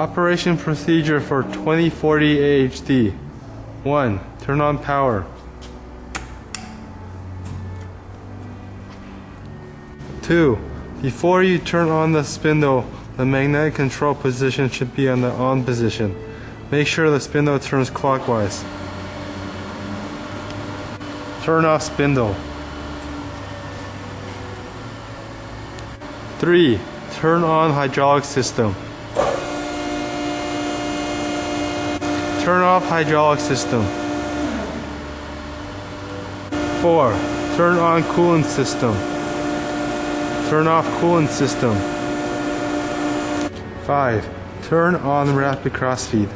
Operation procedure for 2040 AHD. 1. Turn on power. 2. Before you turn on the spindle, the magnetic control position should be on the on position. Make sure the spindle turns clockwise. Turn off spindle. 3. Turn on hydraulic system. Turn off hydraulic system. 4. Turn on coolant system. Turn off coolant system. 5. Turn on rapid crossfeed.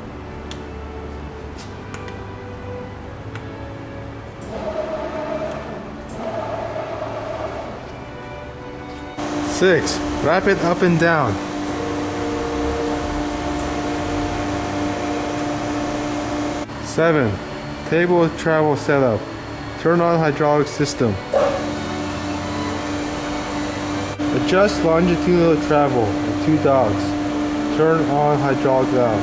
6. Rapid up and down. 7. Table travel setup. Turn on hydraulic system. Adjust longitudinal travel at 2 dogs. Turn on hydraulic valve.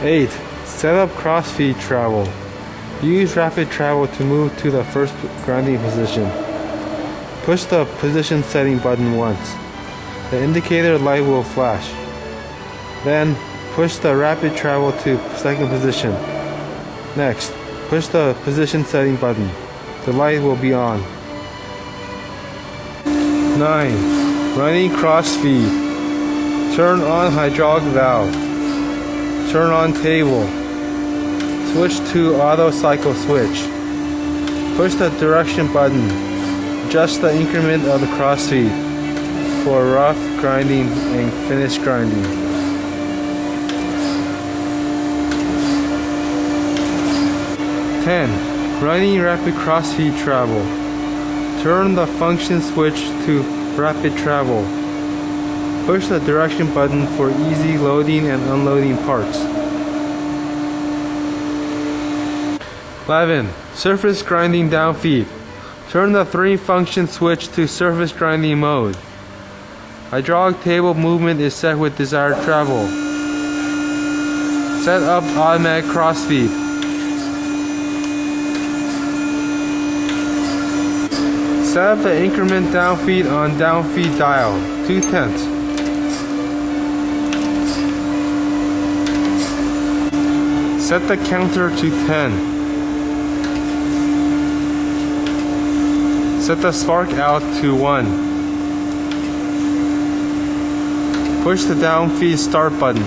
8. Set up crossfeed travel. Use rapid travel to move to the first grinding position. Push the position setting button once. The indicator light will flash. Then, push the rapid travel to second position. Next, push the position setting button. The light will be on. 9. Running crossfeed. Turn on hydraulic valve. Turn on table. Switch to auto cycle switch. Push the direction button. Adjust the increment of the crossfeed for rough grinding and finished grinding. 10. Running rapid crossfeed travel. Turn the function switch to rapid travel. Push the direction button for easy loading and unloading parts. 11. Surface grinding downfeed. Turn the 3 function switch to surface grinding mode. Hydraulic table movement is set with desired travel. Set up automatic crossfeed. Set up the increment downfeed on downfeed dial, 2/10. Set the counter to 10. Set the spark out to 1. Push the downfeed start button.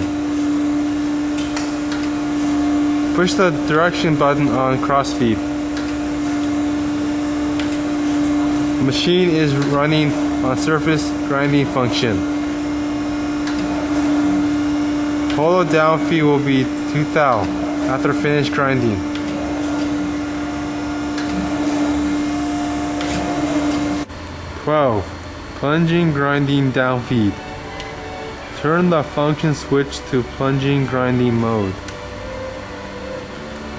Push the direction button on crossfeed. The machine is running on surface grinding function. Total downfeed will be 2 thou after finished grinding. 12. Plunging grinding downfeed. Turn the function switch to plunging grinding mode.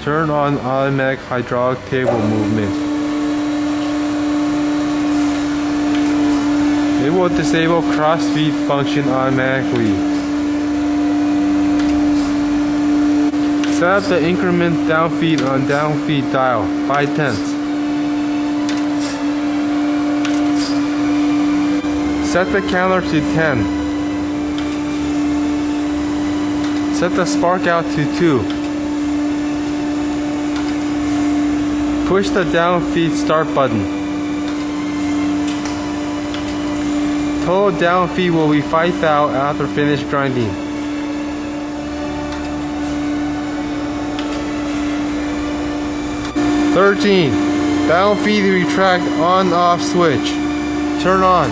Turn on automatic hydraulic table movement. It will disable crossfeed function automatically. Set up the increment downfeed on downfeed dial, 5/10. Set the counter to 10. Set the spark out to 2. Push the downfeed start button. Total downfeed will be 5 thou after finished grinding. 13. Downfeed retract on-off switch. Turn on.